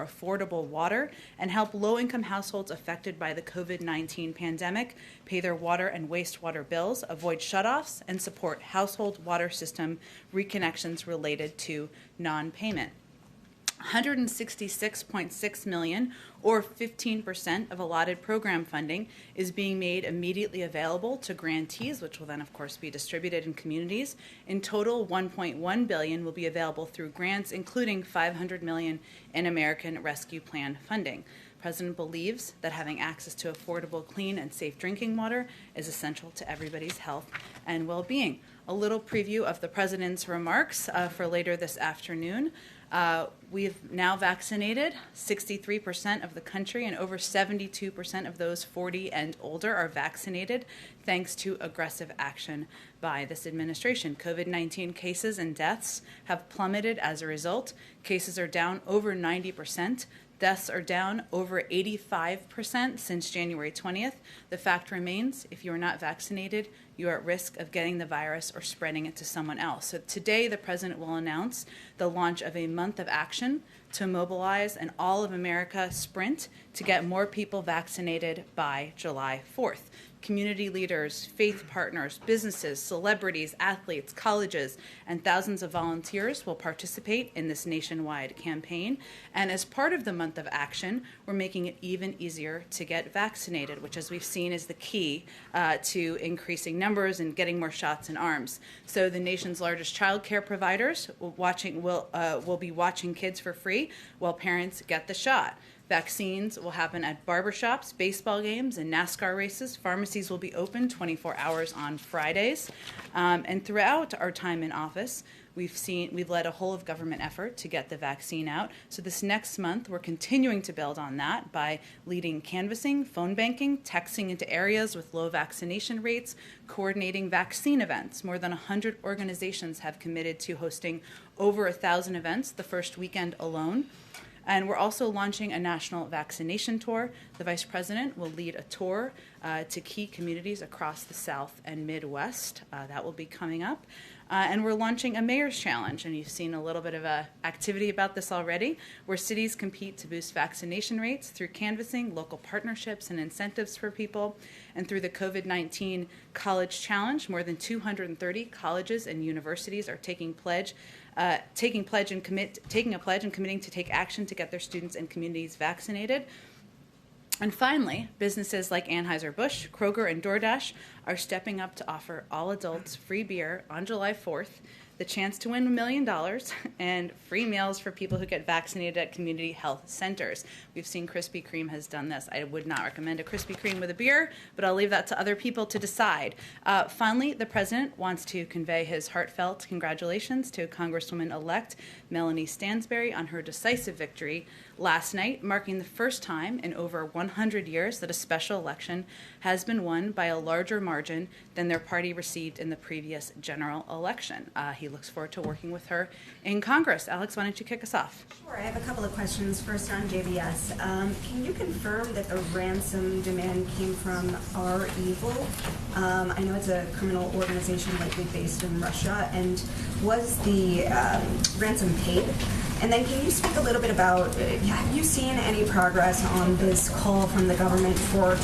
affordable water and help low-income households affected by the COVID-19 pandemic pay their water and wastewater bills, avoid shutoffs, and support household water system reconnections related to non-payment. $166.6 million, or 15% of allotted program funding, is being made immediately available to grantees, which will then, of course, be distributed in communities. In total, $1.1 billion will be available through grants, including $500 million in American Rescue Plan funding. The President believes that having access to affordable, clean, and safe drinking water is essential to everybody's health and well-being. A little preview of the President's remarks for later this afternoon. We've now vaccinated 63% of the country, and over 72% of those 40 and older are vaccinated, thanks to aggressive action by this administration. COVID-19 cases and deaths have plummeted as a result. Cases are down over 90%. Deaths are down over 85% since January 20th. The fact remains, if you are not vaccinated, you are at risk of getting the virus or spreading it to someone else. So today, the President will announce the launch of a month of action to mobilize an all-of-America sprint to get more people vaccinated by July 4th. Community leaders, faith partners, businesses, celebrities, athletes, colleges, and thousands of volunteers will participate in this nationwide campaign. And as part of the month of action, we're making it even easier to get vaccinated, which, as we've seen, is the key to increasing numbers and getting more shots in arms. So the nation's largest child care providers will be watching kids for free while parents get the shot. Vaccines will happen at barbershops, baseball games, and NASCAR races. Pharmacies will be open 24 hours on Fridays. And throughout our time in office, we've led a whole of government effort to get the vaccine out. So this next month, we're continuing to build on that by leading canvassing, phone banking, texting into areas with low vaccination rates, coordinating vaccine events. More than 100 organizations have committed to hosting over 1,000 events the first weekend alone. And we're also launching a national vaccination tour. The Vice President will lead a tour to key communities across the South and Midwest. That will be coming up. And we're launching a Mayor's Challenge, and you've seen a little bit of activity about this already, where cities compete to boost vaccination rates through canvassing, local partnerships, and incentives for people. And through the COVID-19 College Challenge, more than 230 colleges and universities are taking a pledge and committing to take action to get their students and communities vaccinated. And finally, businesses like Anheuser-Busch, Kroger, and DoorDash are stepping up to offer all adults free beer on July 4th, the chance to win $1 million, and free meals for people who get vaccinated at community health centers. We've seen Krispy Kreme has done this. I would not recommend a Krispy Kreme with a beer, but I'll leave that to other people to decide. Finally, the President wants to convey his heartfelt congratulations to Congresswoman-elect Melanie Stansbury on her decisive victory last night, marking the first time in over 100 years that a special election has been won by a larger margin than their party received in the previous general election. He looks forward to working with her in Congress. Alex, why don't you kick us off? Sure. I have a couple of questions. First on JBS. Can you confirm that the ransom demand came from R Evil? I know it's a criminal organization likely based in Russia. And was the ransom paid? And then can you speak a little bit about, have you seen any progress on this call from the government for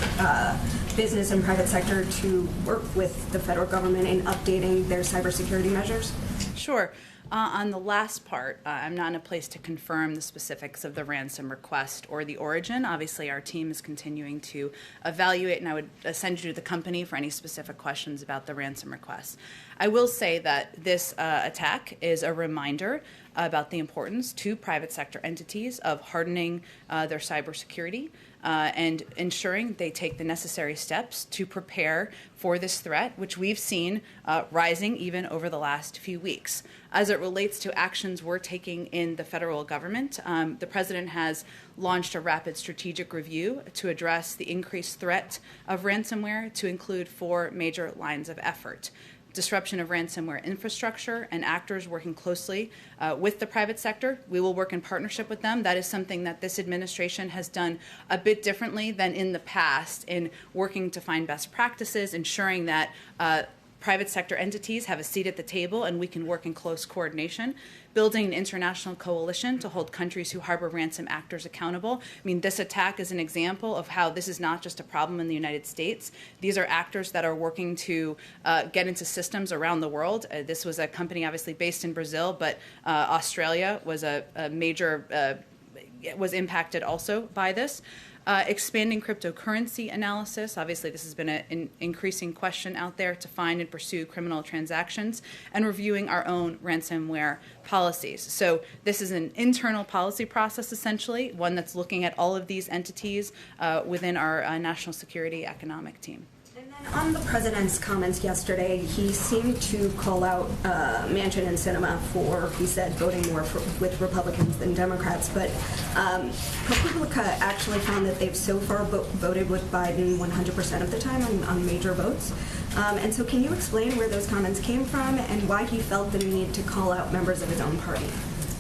business and private sector to work with the federal government in updating their cybersecurity measures? Sure. On the last part, I'm not in a place to confirm the specifics of the ransom request or the origin. Obviously, our team is continuing to evaluate, and I would send you to the company for any specific questions about the ransom request. I will say that this attack is a reminder about the importance to private sector entities of hardening their cybersecurity and ensuring they take the necessary steps to prepare for this threat, which we've seen rising even over the last few weeks. As it relates to actions we're taking in the federal government, the President has launched a rapid strategic review to address the increased threat of ransomware to include 4 major lines of effort: disruption of ransomware infrastructure and actors working closely with the private sector. We will work in partnership with them. That is something that this administration has done a bit differently than in the past in working to find best practices, ensuring that private sector entities have a seat at the table and we can work in close coordination. building an international coalition to hold countries who harbor ransom actors accountable. I mean, this attack is an example of how this is not just a problem in the United States. These are actors that are working to get into systems around the world. This was a company obviously based in Brazil, but Australia was a major, was impacted also by this. Expanding cryptocurrency analysis. Obviously, this has been an increasing question out there to find and pursue criminal transactions, and reviewing our own ransomware policies. So this is an internal policy process, essentially, one that's looking at all of these entities within our national security economic team. On the president's comments yesterday, he seemed to call out Manchin and Sinema for, he said, voting more with Republicans than Democrats. But ProPublica actually found that they've so far voted with Biden 100% of the time on major votes. And so can you explain where those comments came from and why he felt the need to call out members of his own party?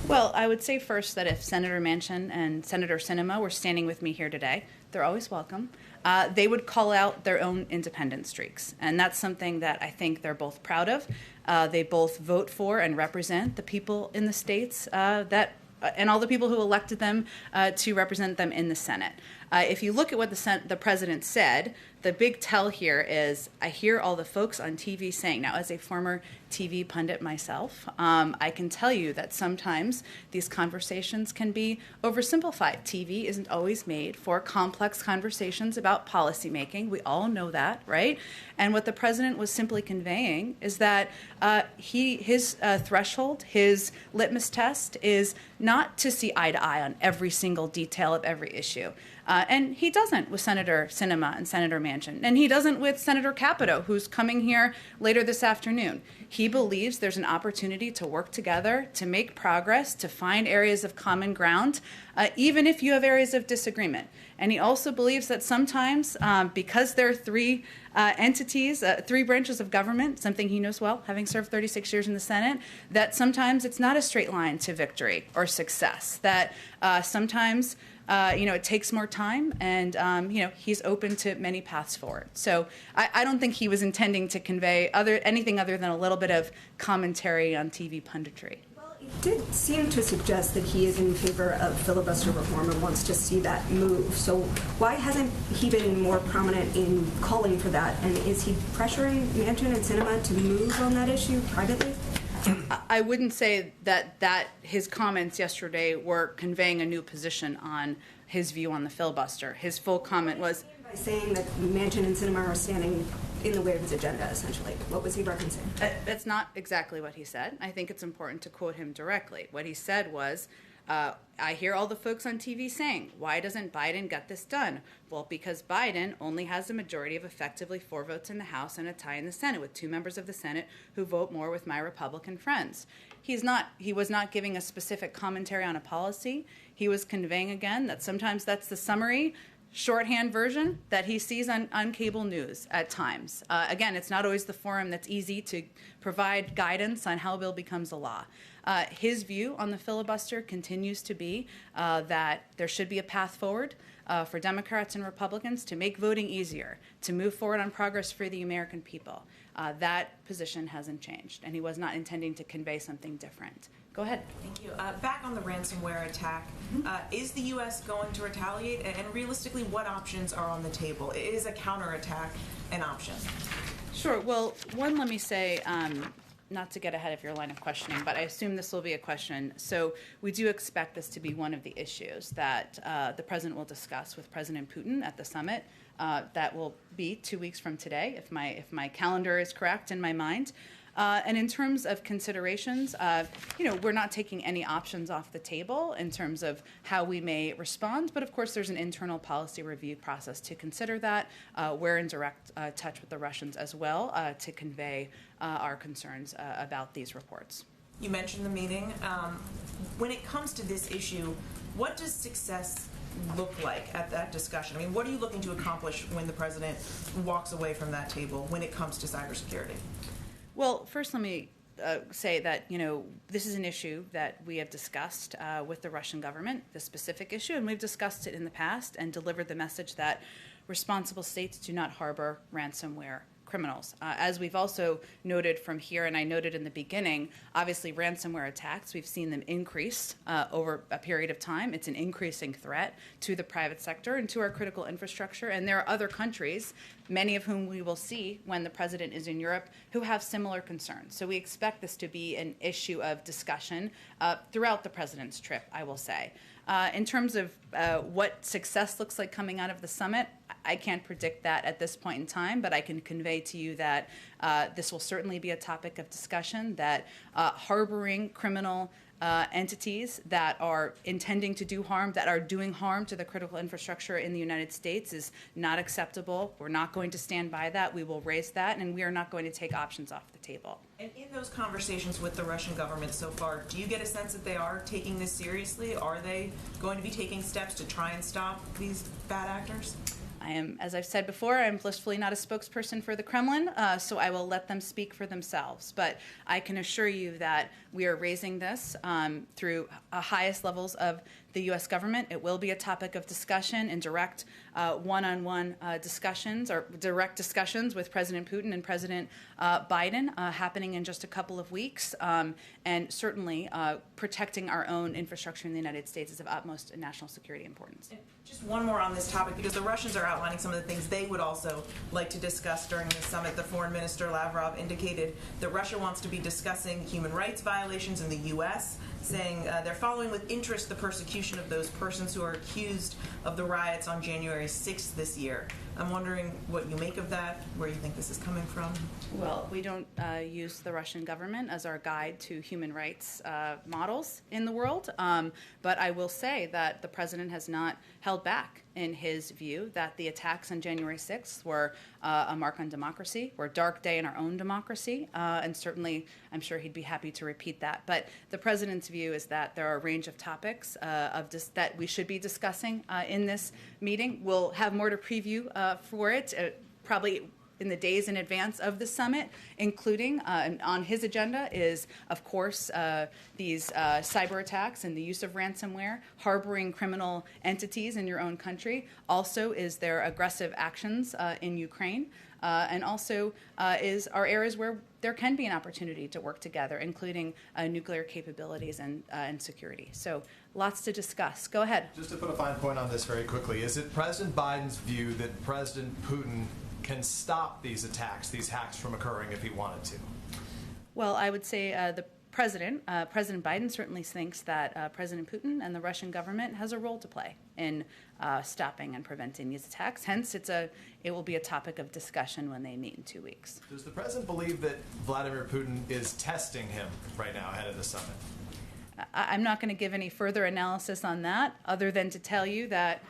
Well, I would say first that if Senator Manchin and Senator Sinema were standing with me here today, they're always welcome. They would call out their own independent streaks. And that's something that I think they're both proud of. They both vote for and represent the people in the states and all the people who elected them to represent them in the Senate. If you look at what the president said, the big tell here is I hear all the folks on TV saying, now as a former TV pundit myself, I can tell you that sometimes these conversations can be oversimplified. TV isn't always made for complex conversations about policymaking. We all know that, right? And what the president was simply conveying is that his threshold, his litmus test is not to see eye to eye on every single detail of every issue. And he doesn't with Senator Sinema and Senator Manchin. And he doesn't with Senator Capito, who's coming here later this afternoon. He believes there's an opportunity to work together, to make progress, to find areas of common ground, even if you have areas of disagreement. And he also believes that sometimes, because there are three entities, three branches of government, something he knows well, having served 36 years in the Senate, that sometimes it's not a straight line to victory or success, that sometimes it takes more time, and he's open to many paths forward. So I don't think he was intending to convey anything other than a little bit of commentary on TV punditry. Well, it did seem to suggest that he is in favor of filibuster reform and wants to see that move. So why hasn't he been more prominent in calling for that? And is he pressuring Manchin and Sinema to move on that issue privately? I wouldn't say that his comments yesterday were conveying a new position on his view on the filibuster. His full comment was by saying that Manchin and Sinema are standing in the way of his agenda, essentially. What was he referencing? That's not exactly what he said. I think it's important to quote him directly. What he said was, I hear all the folks on TV saying, why doesn't Biden get this done? Well, because Biden only has a majority of effectively 4 votes in the House and a tie in the Senate, with 2 members of the Senate who vote more with my Republican friends. He was not giving a specific commentary on a policy. He was conveying again that sometimes that's the summary, shorthand version that he sees on cable news at times. Again, it's not always the forum that's easy to provide guidance on how a bill becomes a law. His view on the filibuster continues to be that there should be a path forward for Democrats and Republicans to make voting easier, to move forward on progress for the American people. That position hasn't changed, and he was not intending to convey something different. Go ahead. Thank you. Back on the ransomware attack, is the U.S. going to retaliate? And realistically, what options are on the table? Is a counterattack an option? Sure. Well, one, let me say, not to get ahead of your line of questioning, but I assume this will be a question. So we do expect this to be one of the issues that the president will discuss with President Putin at the summit. That will be 2 weeks from today, if my calendar is correct in my mind. And in terms of considerations, we're not taking any options off the table in terms of how we may respond. But of course, there's an internal policy review process to consider that. We're in direct touch with the Russians as well to convey our concerns about these reports. You mentioned the meeting. When it comes to this issue, what does success look like at that discussion? I mean, what are you looking to accomplish when the president walks away from that table when it comes to cybersecurity? Well, first let me say that, this is an issue that we have discussed with the Russian government, this specific issue, and we've discussed it in the past and delivered the message that responsible states do not harbor ransomware criminals. As we've also noted from here, and I noted in the beginning, obviously ransomware attacks, we've seen them increase over a period of time. It's an increasing threat to the private sector and to our critical infrastructure. And there are other countries, many of whom we will see when the president is in Europe, who have similar concerns. So we expect this to be an issue of discussion throughout the president's trip, I will say. In terms of what success looks like coming out of the summit, I can't predict that at this point in time, but I can convey to you that this will certainly be a topic of discussion, that harboring criminal entities that are intending to do harm, that are doing harm to the critical infrastructure in the United States is not acceptable. We're not going to stand by that. We will raise that, and we are not going to take options off the table. And in those conversations with the Russian government so far, do you get a sense that they are taking this seriously? Are they going to be taking steps to try and stop these bad actors? I am, as I've said before, I'm blissfully not a spokesperson for the Kremlin, so I will let them speak for themselves. But I can assure you that we are raising this through highest levels of the U.S. government. It will be a topic of discussion and direct one-on-one discussions or direct discussions with President Putin and President Biden happening in just a couple of weeks. And certainly protecting our own infrastructure in the United States is of utmost national security importance. And just one more on this topic, because the Russians are outlining some of the things they would also like to discuss during the summit. The foreign minister Lavrov indicated that Russia wants to be discussing human rights violations in the U.S., saying they're following with interest the persecution of those persons who are accused of the riots on January 6th this year. I'm wondering what you make of that, where you think this is coming from. Well, we don't use the Russian government as our guide to human rights models in the world, but I will say that the president has not held back in his view that the attacks on January 6th were a mark on democracy, were a dark day in our own democracy, and certainly I'm sure he'd be happy to repeat that. But the president's view is that there are a range of topics that we should be discussing in this meeting. We'll have more to preview for it, probably in the days in advance of the summit, including on his agenda is, of course, these cyber attacks and the use of ransomware, harboring criminal entities in your own country. Also is their aggressive actions in Ukraine, and also are areas where there can be an opportunity to work together, including nuclear capabilities and security. So lots to discuss. Go ahead. Just to put a fine point on this very quickly, is it President Biden's view that President Putin can stop these attacks, these hacks from occurring if he wanted to? Well, I would say the President Biden certainly thinks that President Putin and the Russian government has a role to play in stopping and preventing these attacks. Hence, it will be a topic of discussion when they meet in 2 weeks. Does the President believe that Vladimir Putin is testing him right now ahead of the summit? I'm not going to give any further analysis on that, other than to tell you that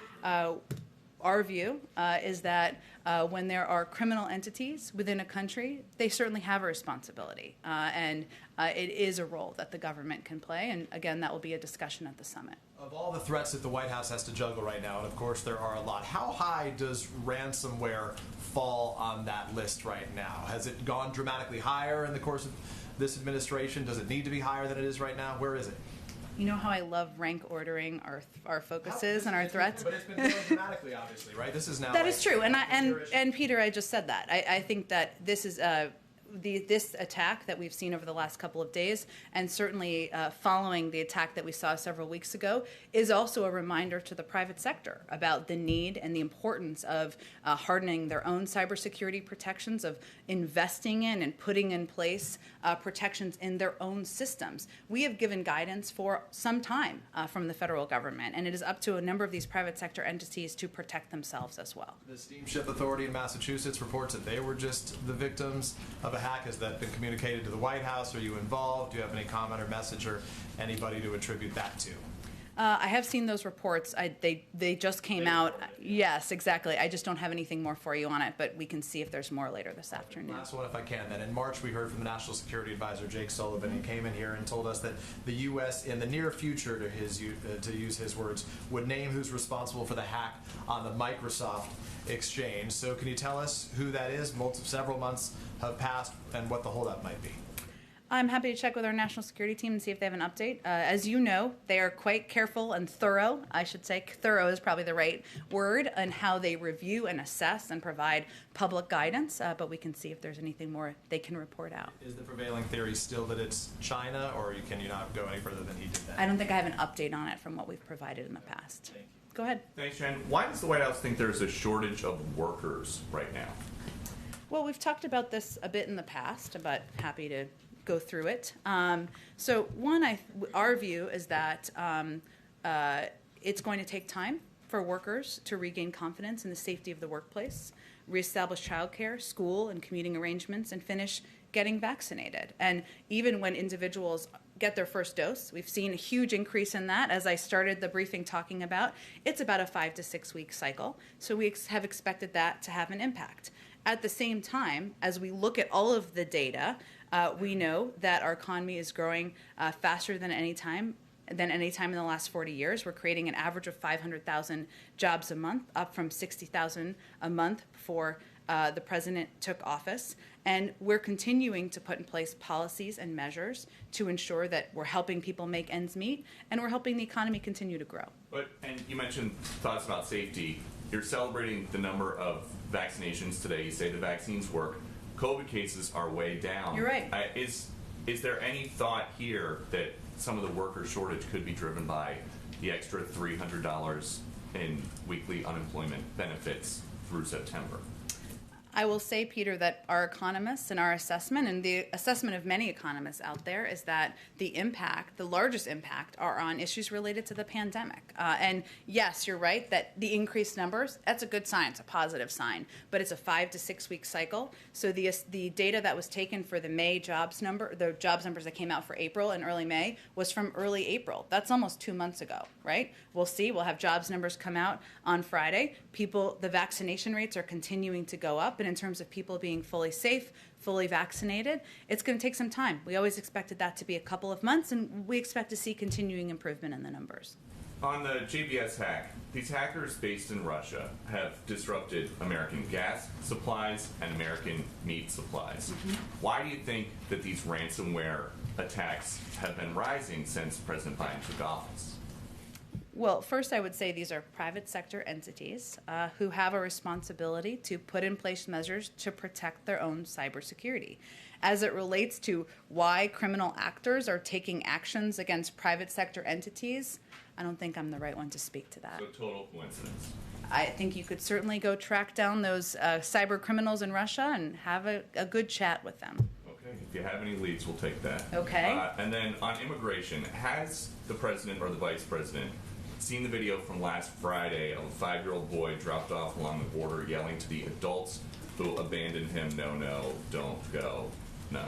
our view is that when there are criminal entities within a country, they certainly have a responsibility. And it is a role that the government can play. And again, that will be a discussion at the summit. Of all the threats that the White House has to juggle right now, and of course there are a lot, how high does ransomware fall on that list right now? Has it gone dramatically higher in the course of this administration? Does it need to be higher than it is right now? Where is it? You know how I love rank ordering our focuses and our threats? But it's been growing dramatically, obviously, right? This is now. That is true, and Peter, I just said that. I think that this is this attack that we've seen over the last couple of days, and certainly following the attack that we saw several weeks ago, is also a reminder to the private sector about the need and the importance of hardening their own cybersecurity protections, of investing in and putting in place protections in their own systems. We have given guidance for some time from the federal government, and it is up to a number of these private sector entities to protect themselves as well. The Steamship Authority in Massachusetts reports that they were just the victims of a hack. Has that been communicated to the White House? Are you involved? Do you have any comment or message or anybody to attribute that to? I have seen those reports. They just came out. Yes, exactly. I just don't have anything more for you on it, but we can see if there's more later this afternoon. Last one, if I can, then. In March, we heard from the National Security Advisor, Jake Sullivan. He came in here and told us that the U.S. in the near future, to use his words, would name who's responsible for the hack on the Microsoft exchange. So can you tell us who that is? Several months have passed and what the holdup might be. I'm happy to check with our national security team and see if they have an update. As you know, they are quite careful and thorough. I should say thorough is probably the right word in how they review and assess and provide public guidance, but we can see if there's anything more they can report out. Is the prevailing theory still that it's China, or can you not go any further than he did that? I don't think I have an update on it from what we've provided in the past. Thank you. Go ahead. Thanks, Jen. Why does the White House think there's a shortage of workers right now? Well, we've talked about this a bit in the past, but happy to go through it. So one, our view is that it's going to take time for workers to regain confidence in the safety of the workplace, reestablish childcare, school, and commuting arrangements, and finish getting vaccinated. And even when individuals get their first dose, we've seen a huge increase in that. As I started the briefing talking about, it's about a 5 to 6 week cycle. So we have expected that to have an impact. At the same time, as we look at all of the data, we know that our economy is growing faster than any time in the last 40 years. We're creating an average of 500,000 jobs a month, up from 60,000 a month before the president took office. And we're continuing to put in place policies and measures to ensure that we're helping people make ends meet and we're helping the economy continue to grow. And you mentioned thoughts about safety. You're celebrating the number of vaccinations today. You say the vaccines work. COVID cases are way down. You're right. Is there any thought here that some of the worker shortage could be driven by the extra $300 in weekly unemployment benefits through September? I will say, Peter, that our economists and our assessment, and the assessment of many economists out there, is that the largest impact, are on issues related to the pandemic. And yes, you're right that the increased numbers, that's a good sign, it's a positive sign, but it's a 5 to 6 week cycle. So the data that was taken for the May jobs number, the jobs numbers that came out for April and early May, was from early April. That's almost 2 months ago, right? We'll see. We'll have jobs numbers come out on Friday. The vaccination rates are continuing to go up. And in terms of people being fully safe, fully vaccinated, it's going to take some time. We always expected that to be a couple of months, and we expect to see continuing improvement in the numbers. On the JBS hack, these hackers based in Russia have disrupted American gas supplies and American meat supplies. Mm-hmm. Why do you think that these ransomware attacks have been rising since President Biden took office? Well, first I would say these are private sector entities who have a responsibility to put in place measures to protect their own cybersecurity. As it relates to why criminal actors are taking actions against private sector entities, I don't think I'm the right one to speak to that. So total coincidence. I think you could certainly go track down those cyber criminals in Russia and have a good chat with them. Okay, if you have any leads, we'll take that. Okay. And then on immigration, has the president or the vice president seen the video from last Friday of a 5-year-old boy dropped off along the border yelling to the adults who abandoned him, no, don't go, no?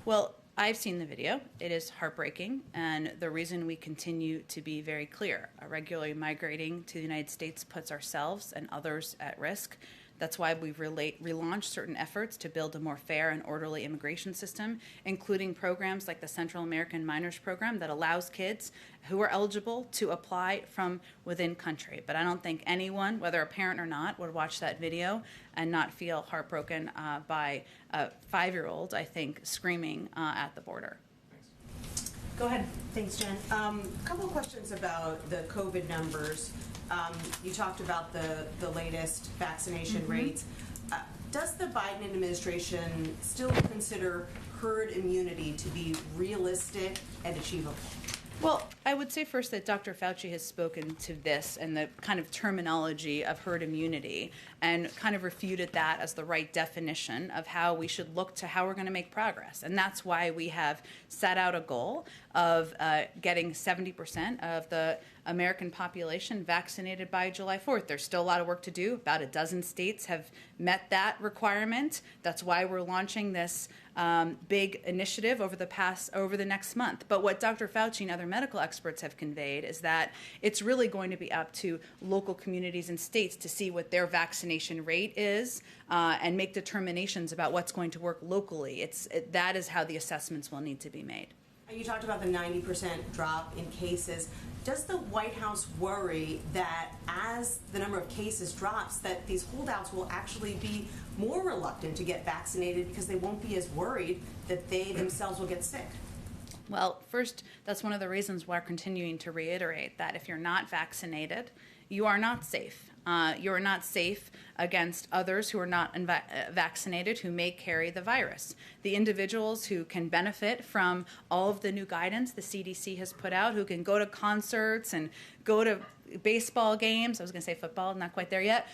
Well, I've seen the video. It is heartbreaking, and the reason we continue to be very clear, regularly migrating to the United States puts ourselves and others at risk. That's why we've relaunched certain efforts to build a more fair and orderly immigration system, including programs like the Central American Minors Program that allows kids who are eligible to apply from within country. But I don't think anyone, whether a parent or not, would watch that video and not feel heartbroken by a 5-year-old, I think, screaming at the border. Thanks. Go ahead. Thanks, Jen. A couple of questions about the COVID numbers. You talked about the latest vaccination rates. Does the Biden administration still consider herd immunity to be realistic and achievable? Well, I would say first that Dr. Fauci has spoken to this and the kind of terminology of herd immunity and kind of refuted that as the right definition of how we should look to how we're going to make progress. And that's why we have set out a goal of getting 70% of the American population vaccinated by July 4th. There's still a lot of work to do. About a dozen states have met that requirement. That's why we're launching this big initiative over the next month. But what Dr. Fauci and other medical experts have conveyed is that it's really going to be up to local communities and states to see what their vaccination rate is and make determinations about what's going to work locally. That is how the assessments will need to be made. You talked about the 90% drop in cases. Does the White House worry that as the number of cases drops, that these holdouts will actually be more reluctant to get vaccinated because they won't be as worried that they themselves will get sick? Well, first, that's one of the reasons why we're continuing to reiterate that if you're not vaccinated, you are not safe. You are not safe against others who are not vaccinated who may carry the virus. The individuals who can benefit from all of the new guidance the CDC has put out, who can go to concerts and go to baseball games, I was going to say football, not quite there yet,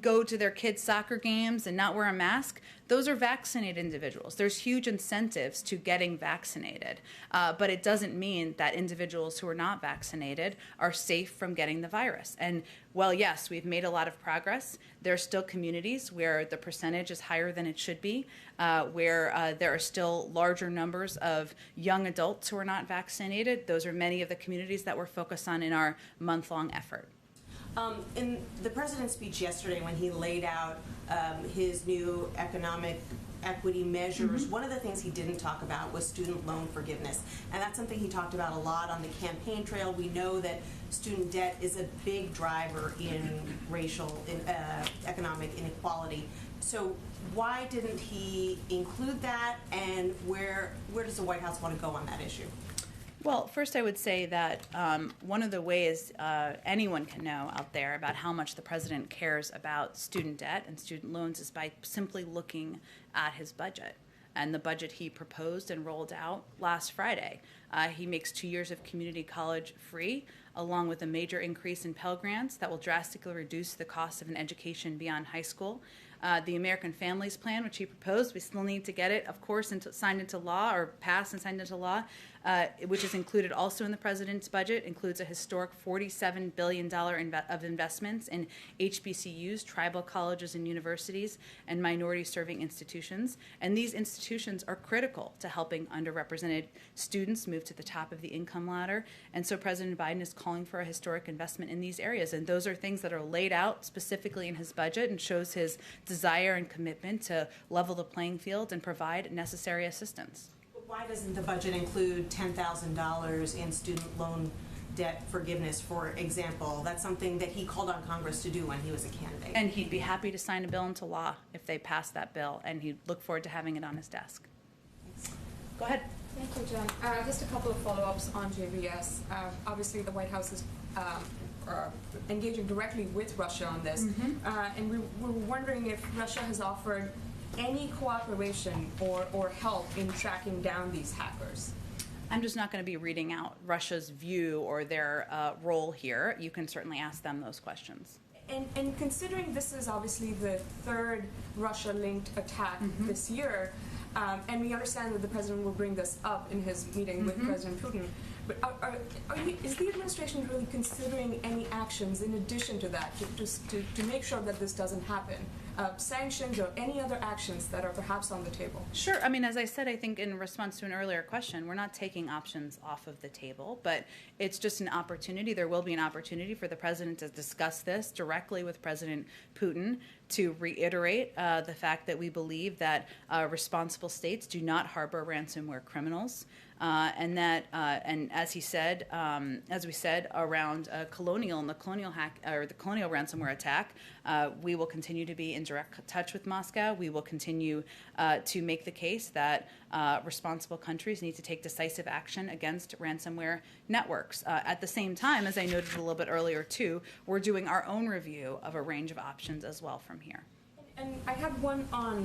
go to their kids' soccer games and not wear a mask, those are vaccinated individuals. There's huge incentives to getting vaccinated, but it doesn't mean that individuals who are not vaccinated are safe from getting the virus. And while, yes, we've made a lot of progress, there are still communities where the percentage is higher than it should be, where there are still larger numbers of young adults who are not vaccinated. Those are many of the communities that we're focused on in our month-long effort. In the president's speech yesterday, when he laid out his new economic equity measures, one of the things he didn't talk about was student loan forgiveness. And that's something he talked about a lot on the campaign trail. We know that student debt is a big driver in economic inequality. So why didn't he include that, and where does the White House want to go on that issue? Well, first I would say that one of the ways anyone can know out there about how much the president cares about student debt and student loans is by simply looking at his budget and the budget he proposed and rolled out last Friday. He makes 2 years of community college free, along with a major increase in Pell Grants that will drastically reduce the cost of an education beyond high school. The American Families Plan, which he proposed, we still need to get it, of course, signed into law, or passed and signed into law, which is included also in the president's budget, includes a historic $47 billion of investments in HBCUs, tribal colleges and universities, and minority-serving institutions. And these institutions are critical to helping underrepresented students move to the top of the income ladder. And so President Biden is calling for a historic investment in these areas. And those are things that are laid out specifically in his budget and shows his desire and commitment to level the playing field and provide necessary assistance. Why doesn't the budget include $10,000 in student loan debt forgiveness, for example? That's something that he called on Congress to do when he was a candidate. And he'd be happy to sign a bill into law if they pass that bill, and he'd look forward to having it on his desk. Go ahead. Thank you, Jen. Just a couple of follow-ups on JVS. Obviously, the White House is engaging directly with Russia on this, and we were wondering if Russia has offered any cooperation or help in tracking down these hackers. I'm just not going to be reading out Russia's view or their role here. You can certainly ask them those questions. And considering this is obviously the third Russia-linked attack this year, and we understand that the president will bring this up in his meeting with President Putin, but is the administration really considering any actions in addition to that to make sure that this doesn't happen? Sanctions or any other actions that are perhaps on the table? Sure. I mean, as I said, I think in response to an earlier question, we're not taking options off of the table, but it's just an opportunity. There will be an opportunity for the president to discuss this directly with President Putin, to reiterate the fact that we believe that responsible states do not harbor ransomware criminals, and that, and as he said, as we said around Colonial and the Colonial hack or the Colonial ransomware attack, we will continue to be in direct touch with Moscow. We will continue to make the case that responsible countries need to take decisive action against ransomware networks. At the same time, as I noted a little bit earlier too, we're doing our own review of a range of options as well from here. And I had one on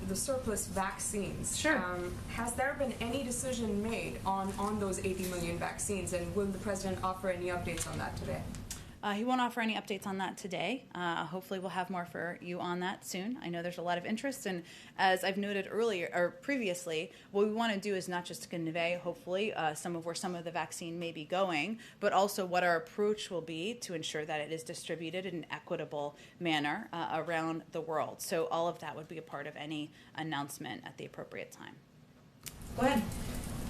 the surplus vaccines. Sure. Has there been any decision made on those 80 million vaccines, and will the president offer any updates on that today? He won't offer any updates on that today. Hopefully we'll have more for you on that soon. I know there's a lot of interest, and as I've noted earlier or previously, what we want to do is not just to convey, hopefully, some of where some of the vaccine may be going, but also what our approach will be to ensure that it is distributed in an equitable manner around the world. So all of that would be a part of any announcement at the appropriate time. Go ahead.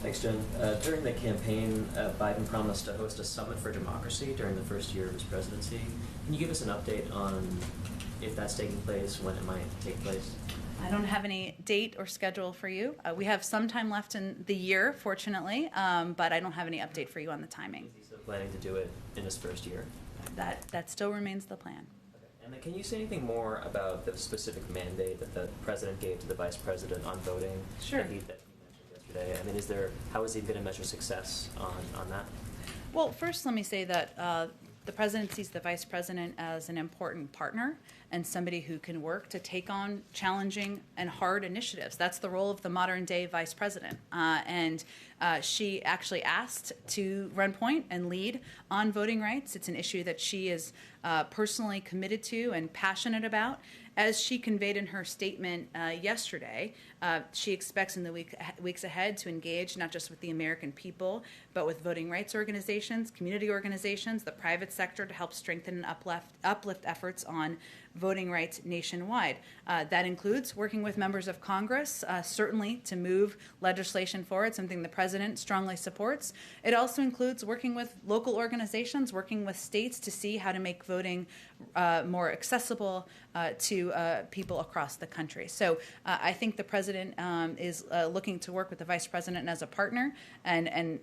Thanks, Jen. During the campaign, Biden promised to host a summit for democracy during the first year of his presidency. Can you give us an update on if that's taking place, when it might take place? I don't have any date or schedule for you. We have some time left in the year, fortunately, but I don't have any update for you on the timing. Is he still planning to do it in his first year? that still remains the plan. And then can you say anything more about the specific mandate that the president gave to the vice president on voting? Sure. That he mentioned yesterday. I mean, how is he going to measure success on that? Well, first, let me say that the president sees the vice president as an important partner and somebody who can work to take on challenging and hard initiatives. That's the role of the modern day vice president. And she actually asked to run point and lead on voting rights. It's an issue that she is personally committed to and passionate about. As she conveyed in her statement yesterday, she expects in the weeks ahead to engage not just with the American people, but with voting rights organizations, community organizations, the private sector to help strengthen and uplift efforts on voting rights nationwide. That includes working with members of Congress, certainly to move legislation forward, something the president strongly supports. It also includes working with local organizations, working with states to see how to make voting more accessible to people across the country. So I think the president is looking to work with the vice president as a partner and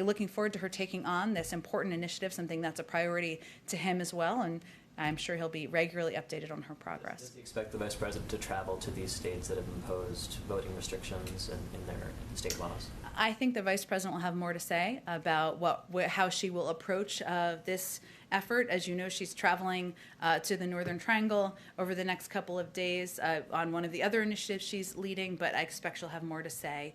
looking forward to her taking on this important initiative, something that's a priority to him as well. And I'm sure he'll be regularly updated on her progress. Does he expect the vice president to travel to these states that have imposed voting restrictions in their state laws? I think the vice president will have more to say about how she will approach this effort. As you know, she's traveling to the Northern Triangle over the next couple of days on one of the other initiatives she's leading, but I expect she'll have more to say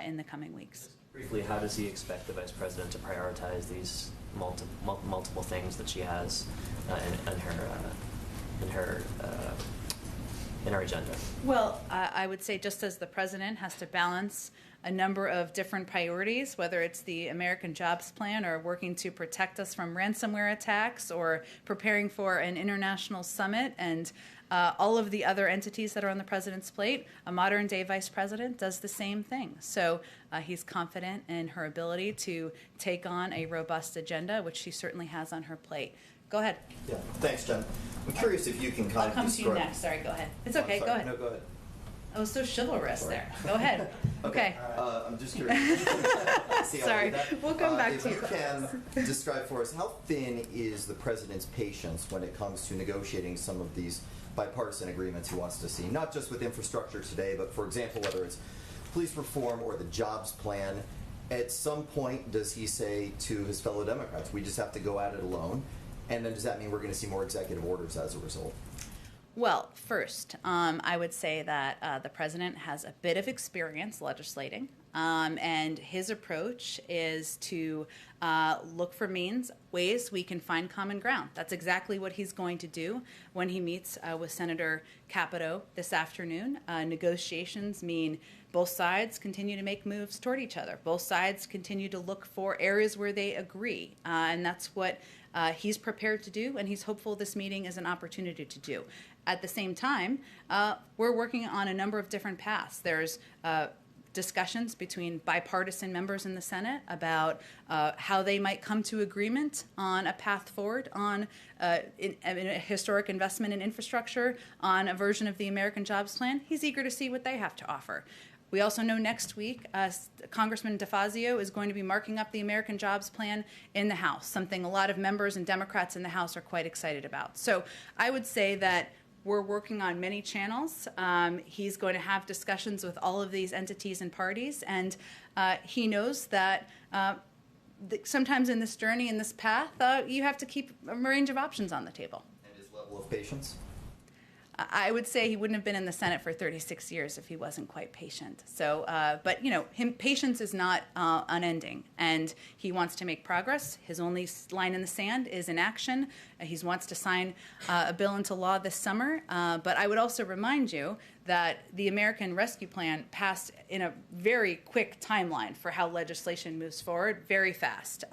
in the coming weeks. Briefly, how does he expect the vice president to prioritize these multiple things that she has in her agenda? Well, I would say just as the president has to balance a number of different priorities, whether it's the American Jobs Plan or working to protect us from ransomware attacks or preparing for an international summit and all of the other entities that are on the president's plate, a modern-day vice president does the same thing. So he's confident in her ability to take on a robust agenda, which she certainly has on her plate. Go ahead. Yeah, thanks, Jen. I'm curious if you can kind I'll of come describe... to you next. Sorry, go ahead. It's okay. Go ahead. No, go ahead. I was so chivalrous there. Go ahead. Okay. I'm just curious. See how I Sorry. did that? We'll come back to you. If you can describe for us, how thin is the president's patience when it comes to negotiating some of these bipartisan agreements he wants to see, not just with infrastructure today, but for example, whether it's police reform or the jobs plan? At some point, does he say to his fellow Democrats, we just have to go at it alone? And then does that mean we're going to see more executive orders as a result? Well, first, I would say that the president has a bit of experience legislating, and his approach is to look for ways we can find common ground. That's exactly what he's going to do when he meets with Senator Capito this afternoon. Negotiations mean both sides continue to make moves toward each other. Both sides continue to look for areas where they agree, and that's what he's prepared to do, and he's hopeful this meeting is an opportunity to do. At the same time, we're working on a number of different paths. There's discussions between bipartisan members in the Senate about how they might come to agreement on a path forward on a historic investment in infrastructure, on a version of the American Jobs Plan. He's eager to see what they have to offer. We also know next week, Congressman DeFazio is going to be marking up the American Jobs Plan in the House, something a lot of members and Democrats in the House are quite excited about. So I would say that we're working on many channels. He's going to have discussions with all of these entities and parties, and he knows that sometimes in this journey, in this path, you have to keep a range of options on the table. And his level of patience? I would say he wouldn't have been in the Senate for 36 years if he wasn't quite patient. So, but patience is not unending, and he wants to make progress. His only line in the sand is inaction. He wants to sign a bill into law this summer. But I would also remind you that the American Rescue Plan passed in a very quick timeline for how legislation moves forward, very fast.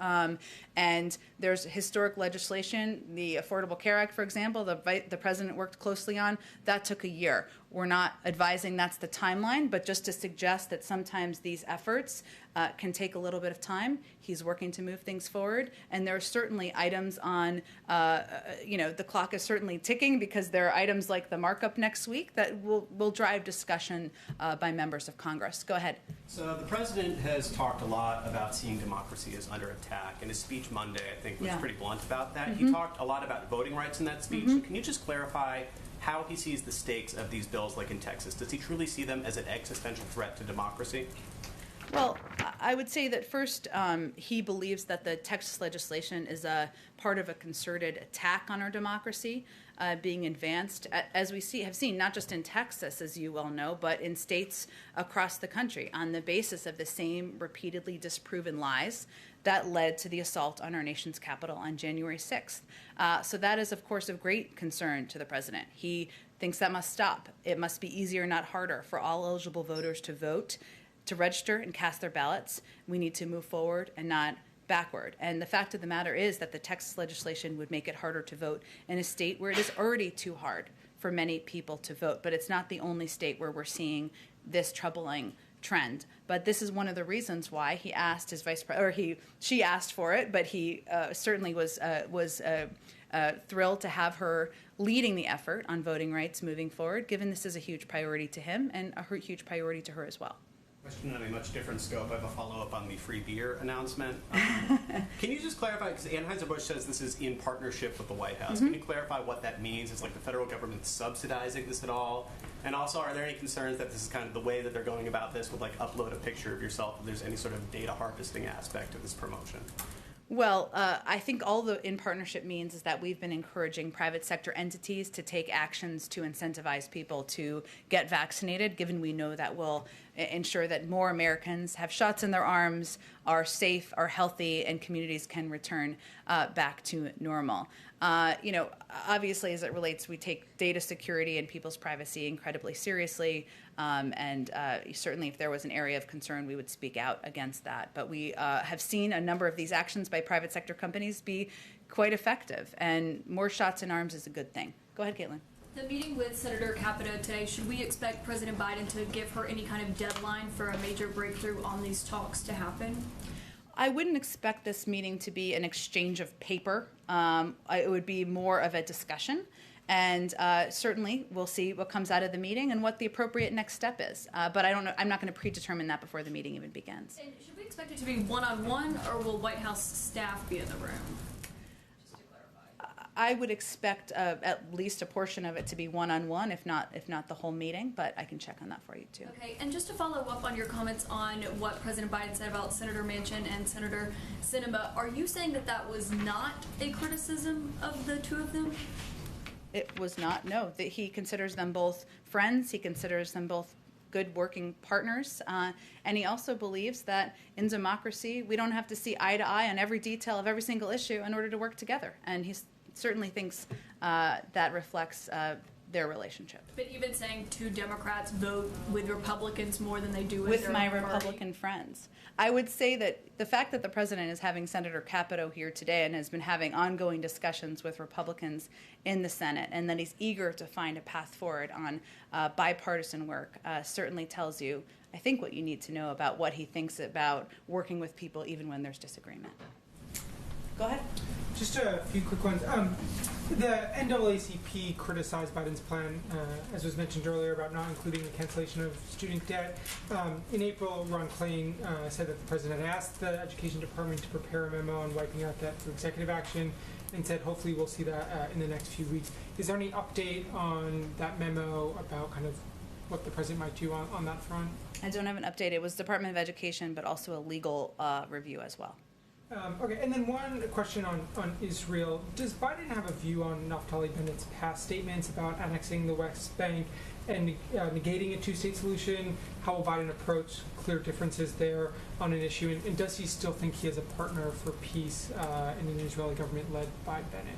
And there's historic legislation, the Affordable Care Act, for example, the president worked closely on. That took a year. We're not advising that's the timeline, but just to suggest that sometimes these efforts can take a little bit of time. He's working to move things forward, and there are certainly items on, the clock is certainly ticking because there are items like the markup next week that will drive discussion by members of Congress. Go ahead. So the president has talked a lot about seeing democracy as under attack, and his speech Monday, I think, was pretty blunt about that. He talked a lot about voting rights in that speech. So can you just clarify how he sees the stakes of these bills like in Texas? Does he truly see them as an existential threat to democracy? Well, I would say that first, he believes that the Texas legislation is a part of a concerted attack on our democracy being advanced, as we have seen, not just in Texas, as you well know, but in states across the country on the basis of the same repeatedly disproven lies that led to the assault on our nation's capital on January 6th. So that is, of course, of great concern to the president. He thinks that must stop. It must be easier, not harder, for all eligible voters to vote, to register and cast their ballots. We need to move forward and not backward. And the fact of the matter is that the Texas legislation would make it harder to vote in a state where it is already too hard for many people to vote. But it's not the only state where we're seeing this troubling trend. But this is one of the reasons why he asked his vice president, she asked for it, but he certainly was thrilled to have her leading the effort on voting rights moving forward, given this is a huge priority to him and a huge priority to her as well. Question on a much different scope. I have a follow-up on the free beer announcement. Can you just clarify, because Anheuser-Busch says this is in partnership with the White House. Can you clarify what that means? Is like the federal government subsidizing this at all? And also, are there any concerns that this is kind of the way that they're going about this with like upload a picture of yourself if there's any sort of data harvesting aspect of this promotion? Well, I think all the in partnership means is that we've been encouraging private sector entities to take actions to incentivize people to get vaccinated, given we know that will ensure that more Americans have shots in their arms, are safe, are healthy, and communities can return back to normal. Obviously, as it relates, we take data security and people's privacy incredibly seriously. And certainly if there was an area of concern, we would speak out against that. But we have seen a number of these actions by private sector companies be quite effective. And more shots in arms is a good thing. Go ahead, Caitlin. The meeting with Senator Capito today, should we expect President Biden to give her any kind of deadline for a major breakthrough on these talks to happen? I wouldn't expect this meeting to be an exchange of paper. It would be more of a discussion. And certainly we'll see what comes out of the meeting and what the appropriate next step is. But I don't know. I'm not going to predetermine that before the meeting even begins. And should we expect it to be one-on-one, or will White House staff be in the room? Just to clarify. I would expect at least a portion of it to be one-on-one, if not the whole meeting. But I can check on that for you too. Okay. And just to follow up on your comments on what President Biden said about Senator Manchin and Senator Sinema, are you saying that that was not a criticism of the two of them? It was not, no. That he considers them both friends. He considers them both good working partners. And he also believes that in democracy, we don't have to see eye to eye on every detail of every single issue in order to work together. And he certainly thinks that reflects their relationship. But you've been saying two Democrats vote with Republicans more than they do with my party. Republican friends. I would say that the fact that the president is having Senator Capito here today and has been having ongoing discussions with Republicans in the Senate, and that he's eager to find a path forward on bipartisan work certainly tells you, I think, what you need to know about what he thinks about working with people even when there's disagreement. Go ahead. Just a few quick ones. The NAACP criticized Biden's plan, as was mentioned earlier, about not including the cancellation of student debt. In April, Ron Klain said that the president had asked the Education Department to prepare a memo on wiping out debt through executive action, and said hopefully we'll see that in the next few weeks. Is there any update on that memo about kind of what the president might do on that front? I don't have an update. It was Department of Education, but also a legal review as well. Okay, and then one question on Israel. Does Biden have a view on Naftali Bennett's past statements about annexing the West Bank and negating a two-state solution? How will Biden approach clear differences there on an issue? And does he still think he has a partner for peace in an Israeli government led by Bennett?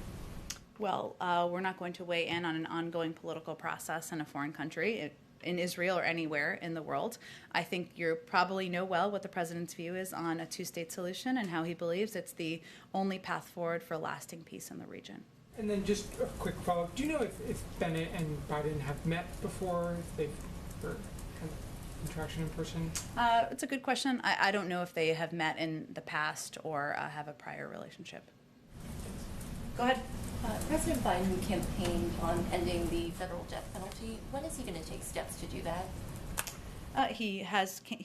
Well, we're not going to weigh in on an ongoing political process in a foreign country. In Israel or anywhere in the world. I think you probably know well what the president's view is on a two-state solution and how he believes it's the only path forward for lasting peace in the region. And then just a quick follow-up. Do you know if Bennett and Biden have met before? If they've kind of interaction in person? It's a good question. I don't know if they have met in the past or have a prior relationship. Go ahead. President Biden campaigned on ending the federal death penalty. When is he going to take steps to do that? He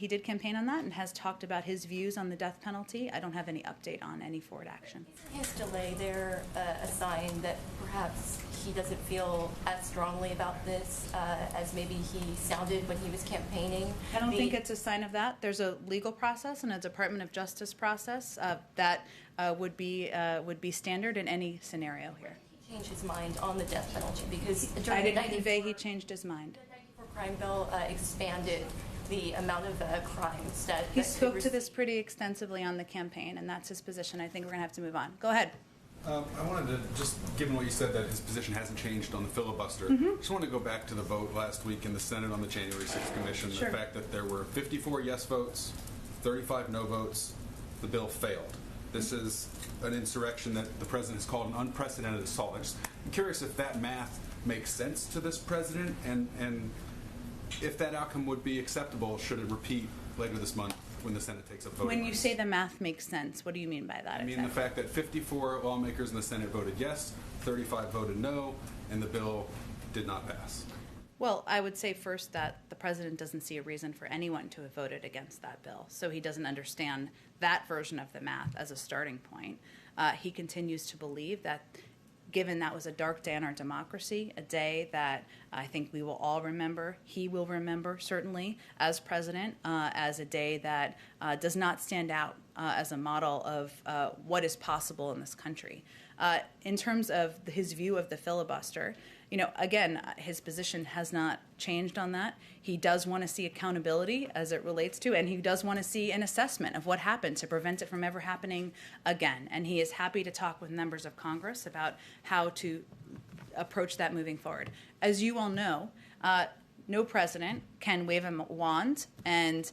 did campaign on that and has talked about his views on the death penalty. I don't have any update on any forward action. Isn't his delay there a sign that perhaps he doesn't feel as strongly about this as maybe he sounded when he was campaigning? I don't think it's a sign of that. There's a legal process and a Department of Justice process that would be standard in any scenario here. He changed his mind on the death penalty because I didn't convey he changed his mind. Crime bill expanded the amount of crimes that he spoke to this pretty extensively on the campaign, and that's his position. I think we're going to have to move on. Go ahead. I wanted to, just given what you said that his position hasn't changed on the filibuster, just want to go back to the vote last week in the Senate on the January 6th Commission, Sure. The fact that there were 54 yes votes, 35 no votes, the bill failed. This is an insurrection that the president has called an unprecedented assault. I'm curious if that math makes sense to this president, and if that outcome would be acceptable, should it repeat later this month when the Senate takes up voting? When you say the math makes sense, what do you mean by that? I mean the fact that 54 lawmakers in the Senate voted yes, 35 voted no, and the bill did not pass. Well, I would say first that the president doesn't see a reason for anyone to have voted against that bill, so he doesn't understand that version of the math as a starting point. He continues to believe that given that was a dark day in our democracy, a day that I think we will all remember, he will remember certainly as president, as a day that does not stand out as a model of what is possible in this country. In terms of his view of the filibuster, again, his position has not changed on that. He does want to see accountability as it relates to, and he does want to see an assessment of what happened to prevent it from ever happening again. And he is happy to talk with members of Congress about how to approach that moving forward. As you all know, no president can wave a wand and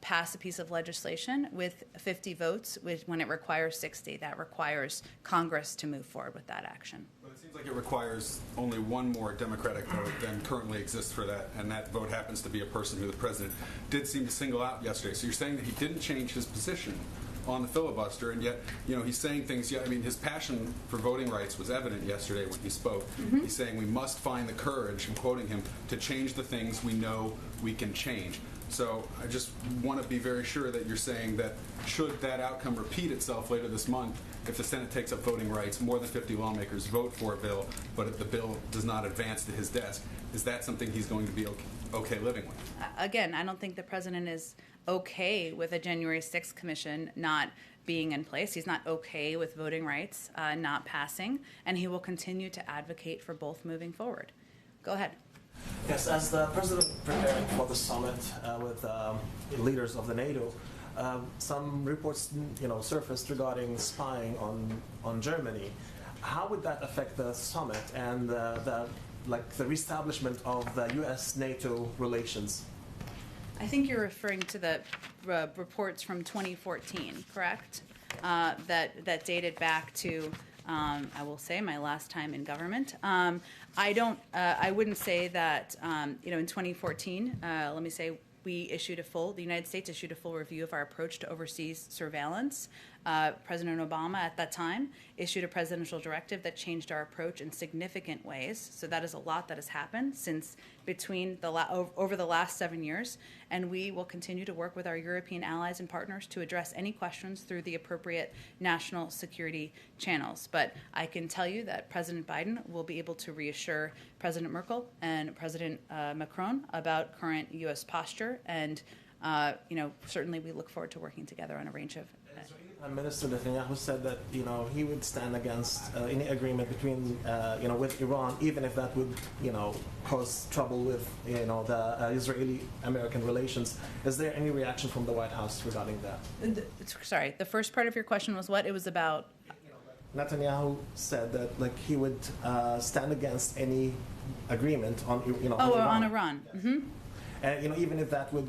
pass a piece of legislation with 50 votes when it requires 60. That requires Congress to move forward with that action. But it seems like it requires only one more Democratic vote than currently exists for that, and that vote happens to be a person who the president did seem to single out yesterday. So you're saying that he didn't change his position on the filibuster, and yet, he's saying things. I mean, his passion for voting rights was evident yesterday when he spoke. He's saying we must find the courage, I'm quoting him, to change the things we know we can change. So I just want to be very sure that you're saying that should that outcome repeat itself later this month, if the Senate takes up voting rights, more than 50 lawmakers vote for a bill, but if the bill does not advance to his desk, is that something he's going to be okay living with? Again, I don't think the president is okay with a January 6th commission not being in place. He's not okay with voting rights not passing, and he will continue to advocate for both moving forward. Go ahead. Yes, as the president preparing for the summit with leaders of the NATO, some reports surfaced regarding spying on Germany. How would that affect the summit and the reestablishment of the U.S.-NATO relations? I think you're referring to the reports from 2014, correct? That dated back to, I will say, my last time in government. I wouldn't say that, in 2014, let me say, the United States issued a full review of our approach to overseas surveillance. President Obama at that time issued a presidential directive that changed our approach in significant ways. So that is a lot that has happened since over the last 7 years, and we will continue to work with our European allies and partners to address any questions through the appropriate national security channels. But I can tell you that President Biden will be able to reassure President Merkel and President Macron about current U.S. posture, and certainly we look forward to working together on a range of. Prime Minister Netanyahu said that he would stand against any agreement between with Iran, even if that would cause trouble with the Israeli-American relations. Is there any reaction from the White House regarding that? Sorry, the first part of your question was what? It was about. Netanyahu said that he would stand against any agreement on Iran. On Iran. Mm-hmm. Even if that would,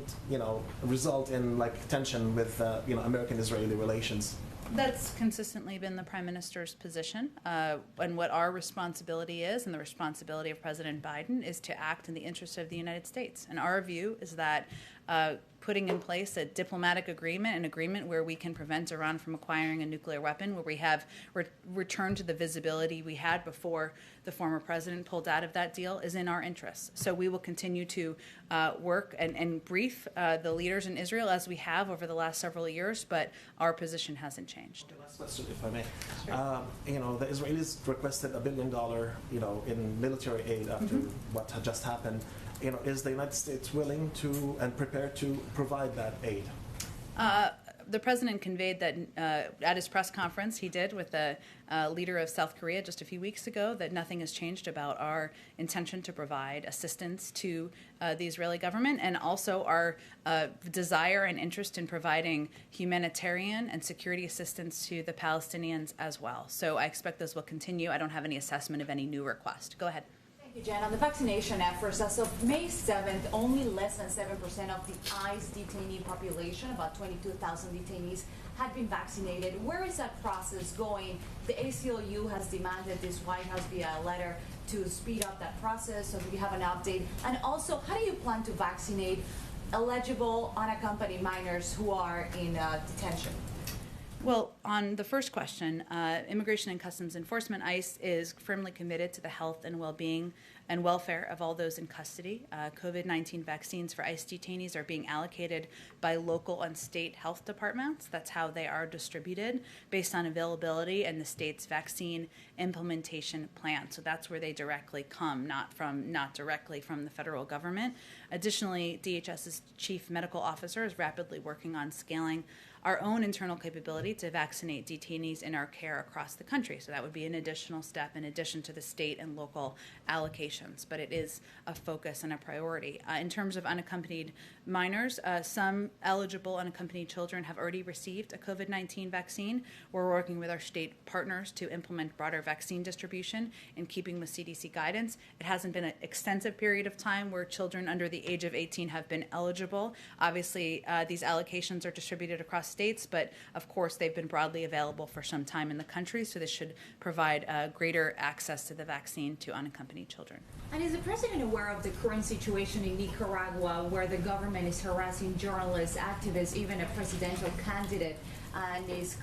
result in tension with, American-Israeli relations. That's consistently been the Prime Minister's position. And what our responsibility is, and the responsibility of President Biden, is to act in the interest of the United States. And our view is that putting in place a diplomatic agreement, an agreement where we can prevent Iran from acquiring a nuclear weapon, where we have returned to the visibility we had before the former president pulled out of that deal, is in our interests. So we will continue to work and brief the leaders in Israel as we have over the last several years, but our position hasn't changed. Okay, last question, if I may. The Israelis requested $1 billion, in military aid after what had just happened. Is the United States willing to and prepared to provide that aid? The president conveyed that at his press conference he did with the leader of South Korea just a few weeks ago, that nothing has changed about our intention to provide assistance to the Israeli government, and also our desire and interest in providing humanitarian and security assistance to the Palestinians as well. So I expect those will continue. I don't have any assessment of any new request. Go ahead. Thank you, Jen. On the vaccination efforts, as of May 7th, only less than 7% of the ICE detainee population, about 22,000 detainees, had been vaccinated. Where is that process going? The ACLU has demanded this White House via a letter to speed up that process, so do you have an update? And also, how do you plan to vaccinate eligible unaccompanied minors who are in detention? Well, on the first question, Immigration and Customs Enforcement, ICE, is firmly committed to the health and well-being and welfare of all those in custody. COVID-19 vaccines for ICE detainees are being allocated by local and state health departments. That's how they are distributed, based on availability and the state's vaccine implementation plan. So that's where they directly come, not directly from the federal government. Additionally, DHS's chief medical officer is rapidly working on scaling our own internal capability to vaccinate detainees in our care across the country. So that would be an additional step in addition to the state and local allocations, but it is a focus and a priority. In terms of unaccompanied minors, some eligible unaccompanied children have already received a COVID-19 vaccine. We're working with our state partners to implement broader vaccine distribution in keeping with CDC guidance. It hasn't been an extensive period of time where children under the age of 18 have been eligible. Obviously, these allocations are distributed across states, but of course they've been broadly available for some time in the country, so this should provide greater access to the vaccine to unaccompanied children. And is the president aware of the current situation in Nicaragua, where the government is harassing journalists, activists, even a presidential candidate, and is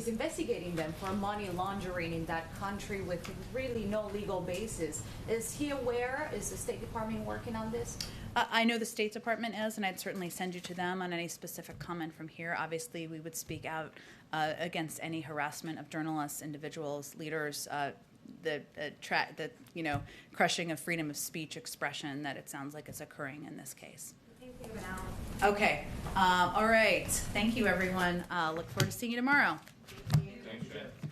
investigating them for money laundering in that country with really no legal basis? Is he aware? Is the State Department working on this? I know the State Department is, and I'd certainly send you to them on any specific comment from here. Obviously, we would speak out against any harassment of journalists, individuals, leaders, the crushing of freedom of speech expression that it sounds like is occurring in this case. Thank you, Okay. All right. Thank you, everyone. Look forward to seeing you tomorrow. Thanks, Jen.